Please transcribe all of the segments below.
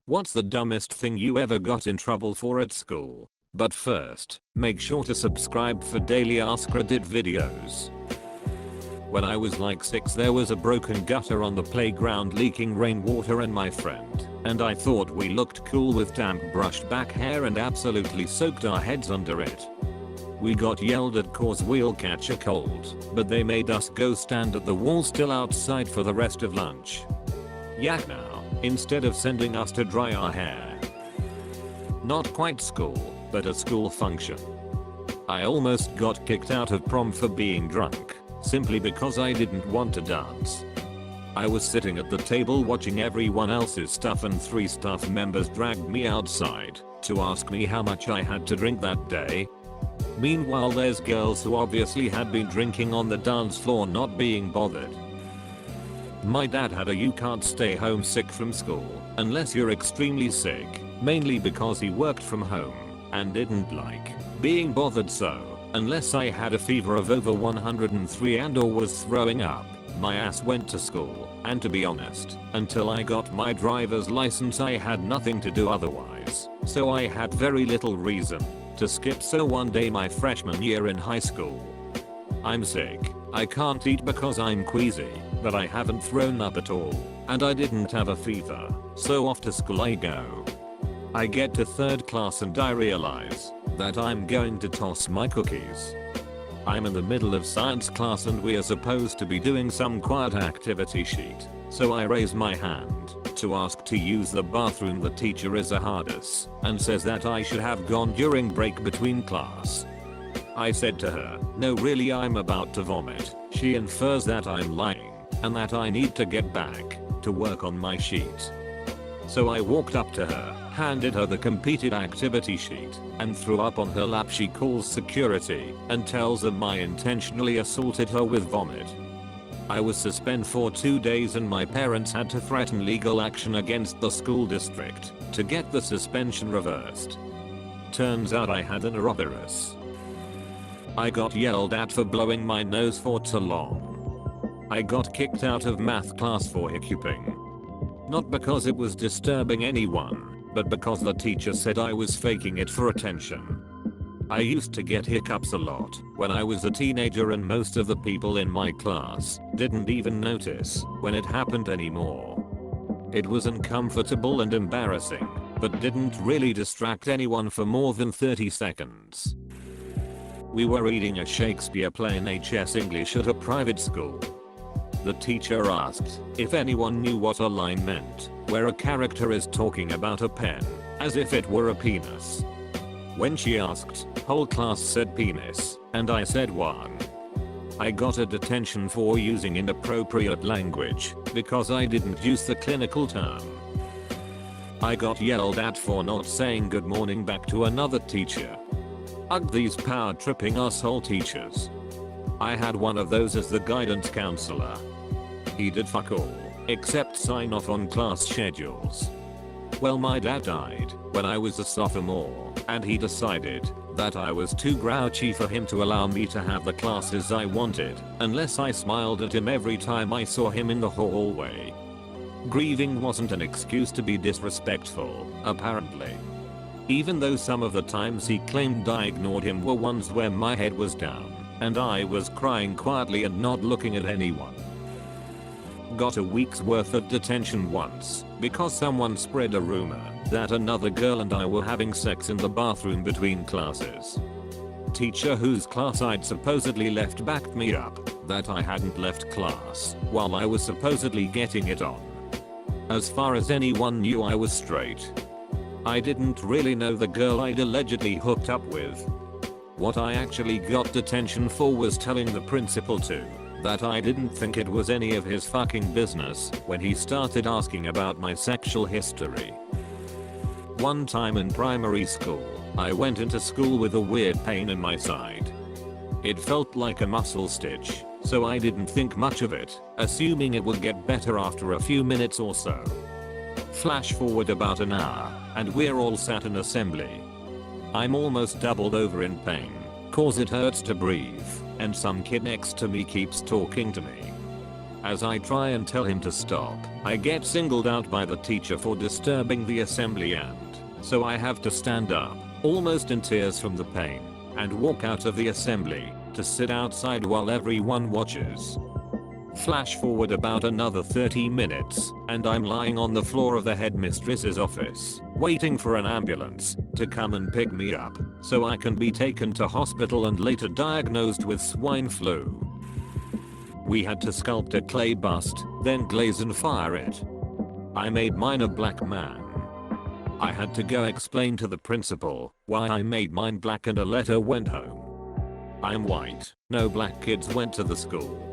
What's the dumbest thing you ever got in trouble for at school? But first, make sure to subscribe for daily AskReddit videos. When I was like 6, there was a broken gutter on the playground leaking rainwater, and my friend and I thought we looked cool with damp brushed back hair and absolutely soaked our heads under it. We got yelled at cause we'll catch a cold, but they made us go stand at the wall still outside for the rest of lunch. Yak now, instead of sending us to dry our hair. Not quite school, but a school function. I almost got kicked out of prom for being drunk, simply because I didn't want to dance. I was sitting at the table watching everyone else's stuff, and 3 staff members dragged me outside to ask me how much I had to drink that day. Meanwhile, there's girls who obviously had been drinking on the dance floor not being bothered. My dad had a "you can't stay home sick from school unless you're extremely sick," mainly because he worked from home and didn't like being bothered, so unless I had a fever of over 103 and or was throwing up, my ass went to school, and to be honest, until I got my driver's license I had nothing to do otherwise, so I had very little reason to skip. So one day my freshman year in high school, I'm sick, I can't eat because I'm queasy, but I haven't thrown up at all, and I didn't have a fever, so off to school I go. I get to 3rd class and I realize that I'm going to toss my cookies. I'm in the middle of science class and we are supposed to be doing some quiet activity sheet, so I raise my hand to ask to use the bathroom. The teacher is a hardus and says that I should have gone during break between class. I said to her, "No really, I'm about to vomit." She infers that I'm lying and that I need to get back to work on my sheet. So I walked up to her, handed her the completed activity sheet, and threw up on her lap. She calls security and tells them I intentionally assaulted her with vomit. I was suspended for 2 days and my parents had to threaten legal action against the school district to get the suspension reversed. Turns out I had an norovirus. I got yelled at for blowing my nose for too long. I got kicked out of math class for hiccuping. Not because it was disturbing anyone, but because the teacher said I was faking it for attention. I used to get hiccups a lot when I was a teenager, and most of the people in my class didn't even notice when it happened anymore. It was uncomfortable and embarrassing, but didn't really distract anyone for more than 30 seconds. We were reading a Shakespeare play in HS English at a private school. The teacher asked if anyone knew what a line meant, where a character is talking about a pen, as if it were a penis. When she asked, whole class said penis, and I said one. I got a detention for using inappropriate language because I didn't use the clinical term. I got yelled at for not saying good morning back to another teacher. Ugh, these power tripping asshole teachers. I had one of those as the guidance counselor. He did fuck all, except sign off on class schedules. Well, my dad died when I was a sophomore, and he decided that I was too grouchy for him to allow me to have the classes I wanted, unless I smiled at him every time I saw him in the hallway. Grieving wasn't an excuse to be disrespectful, apparently. Even though some of the times he claimed I ignored him were ones where my head was down and I was crying quietly and not looking at anyone. Got a week's worth of detention once because someone spread a rumor that another girl and I were having sex in the bathroom between classes. Teacher whose class I'd supposedly left backed me up that I hadn't left class while I was supposedly getting it on. As far as anyone knew, I was straight. I didn't really know the girl I'd allegedly hooked up with. What I actually got detention for was telling the principal too that I didn't think it was any of his fucking business when he started asking about my sexual history. One time in primary school, I went into school with a weird pain in my side. It felt like a muscle stitch, so I didn't think much of it, assuming it would get better after a few minutes or so. Flash forward about an hour, and we're all sat in assembly. I'm almost doubled over in pain, cause it hurts to breathe, and some kid next to me keeps talking to me. As I try and tell him to stop, I get singled out by the teacher for disturbing the assembly, and so I have to stand up, almost in tears from the pain, and walk out of the assembly to sit outside while everyone watches. Flash forward about another 30 minutes, and I'm lying on the floor of the headmistress's office, waiting for an ambulance to come and pick me up so I can be taken to hospital and later diagnosed with swine flu. We had to sculpt a clay bust, then glaze and fire it. I made mine a black man. I had to go explain to the principal why I made mine black, and a letter went home. I'm white, no black kids went to the school.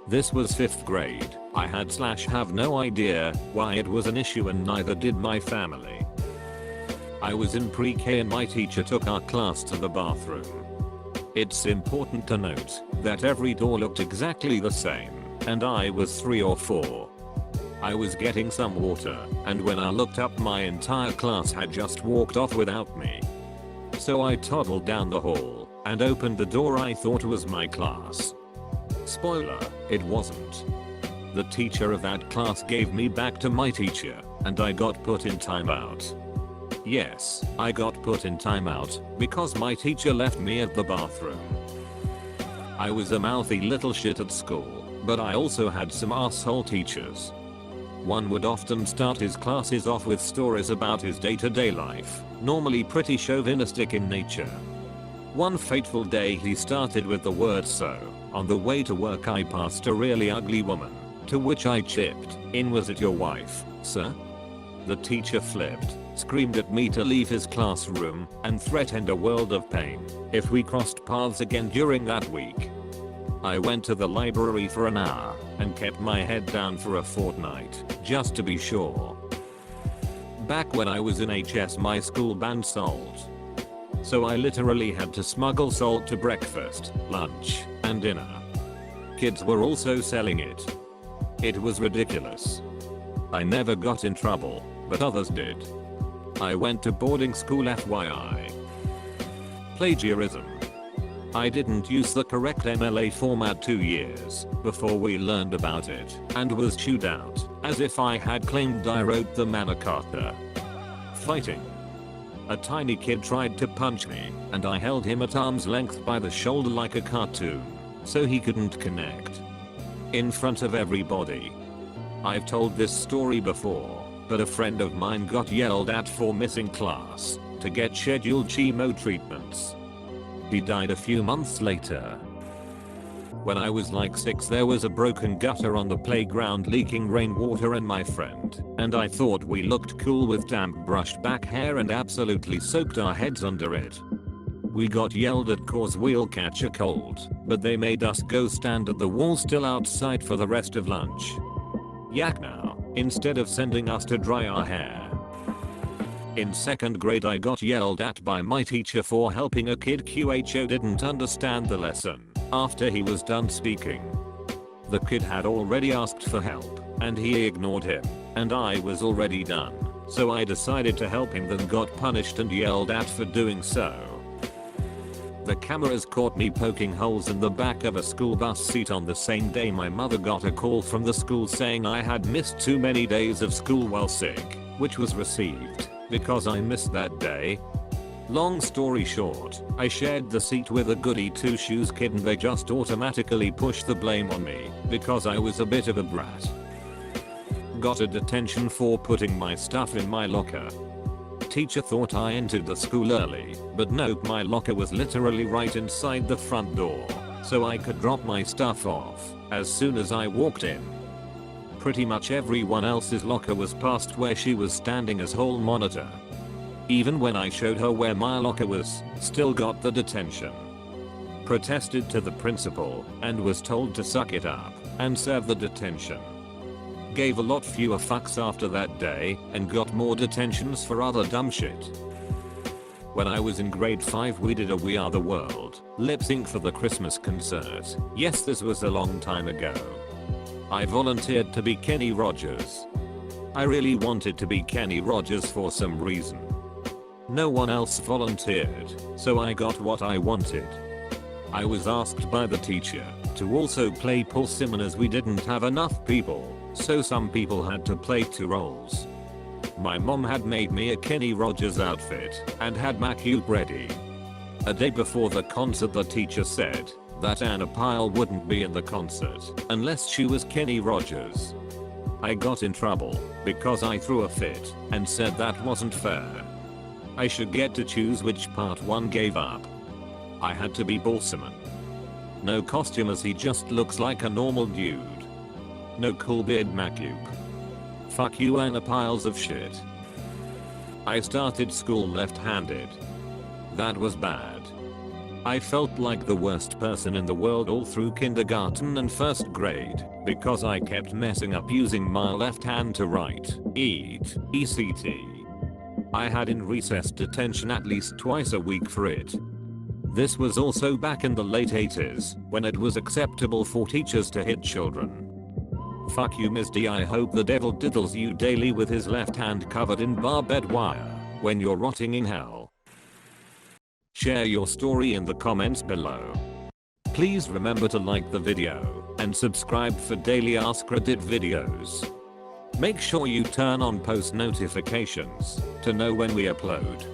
This was 5th grade. I have no idea why it was an issue, and neither did my family. I was in pre-K and my teacher took our class to the bathroom. It's important to note that every door looked exactly the same, and I was 3 or 4. I was getting some water, and when I looked up, my entire class had just walked off without me. So I toddled down the hall and opened the door I thought was my class. Spoiler, it wasn't. The teacher of that class gave me back to my teacher, and I got put in timeout. Yes, I got put in timeout because my teacher left me at the bathroom. I was a mouthy little shit at school, but I also had some asshole teachers. One would often start his classes off with stories about his day-to-day life, normally pretty chauvinistic in nature. One fateful day he started with the word "so." On the way to work I passed a really ugly woman, to which I chipped in, "Was it your wife, sir?" The teacher flipped, screamed at me to leave his classroom, and threatened a world of pain if we crossed paths again during that week. I went to the library for an hour and kept my head down for a fortnight, just to be sure. Back when I was in HS, my school banned salt. So I literally had to smuggle salt to breakfast, lunch, and dinner. Kids were also selling it. It was ridiculous. I never got in trouble, but others did. I went to boarding school, FYI. Plagiarism. I didn't use the correct MLA format 2 years before we learned about it, and was chewed out as if I had claimed I wrote the Magna Carta. Fighting. A tiny kid tried to punch me, and I held him at arm's length by the shoulder like a cartoon, so he couldn't connect. In front of everybody. I've told this story before, but a friend of mine got yelled at for missing class to get scheduled chemo treatments. He died a few months later. When I was like 6, there was a broken gutter on the playground leaking rainwater, and my friend and I thought we looked cool with damp brushed back hair and absolutely soaked our heads under it. We got yelled at cause we'll catch a cold, but they made us go stand at the wall still outside for the rest of lunch. Yak now, instead of sending us to dry our hair. In 2nd grade I got yelled at by my teacher for helping a kid who didn't understand the lesson after he was done speaking. The kid had already asked for help, and he ignored him, and I was already done, so I decided to help him, then got punished and yelled at for doing so. The cameras caught me poking holes in the back of a school bus seat on the same day my mother got a call from the school saying I had missed too many days of school while sick, which was received because I missed that day. Long story short, I shared the seat with a goody two shoes kid, and they just automatically pushed the blame on me because I was a bit of a brat. Got a detention for putting my stuff in my locker. Teacher thought I entered the school early, but nope, my locker was literally right inside the front door, so I could drop my stuff off as soon as I walked in. Pretty much everyone else's locker was past where she was standing as hall monitor. Even when I showed her where my locker was, still got the detention. Protested to the principal and was told to suck it up and serve the detention. Gave a lot fewer fucks after that day and got more detentions for other dumb shit. When I was in grade 5 we did a We Are the World lip sync for the Christmas concert. Yes, this was a long time ago. I volunteered to be Kenny Rogers. I really wanted to be Kenny Rogers for some reason. No one else volunteered, so I got what I wanted. I was asked by the teacher to also play Persimmon as we didn't have enough people, so some people had to play 2 roles. My mom had made me a Kenny Rogers outfit and had makeup ready. A day before the concert the teacher said that Anna Pyle wouldn't be in the concert unless she was Kenny Rogers. I got in trouble because I threw a fit and said that wasn't fair. I should get to choose which part one gave up. I had to be Persimmon. No costume as he just looks like a normal dude. No cool beard makeup. Fuck you Anna piles of shit. I started school left-handed. That was bad. I felt like the worst person in the world all through kindergarten and 1st grade because I kept messing up using my left hand to write, eat, etc. I had in recess detention at least twice a week for it. This was also back in the late 80s when it was acceptable for teachers to hit children. Fuck you Miss D, I hope the devil diddles you daily with his left hand covered in barbed wire when you're rotting in hell. Share your story in the comments below. Please remember to like the video and subscribe for daily AskReddit videos. Make sure you turn on post notifications to know when we upload.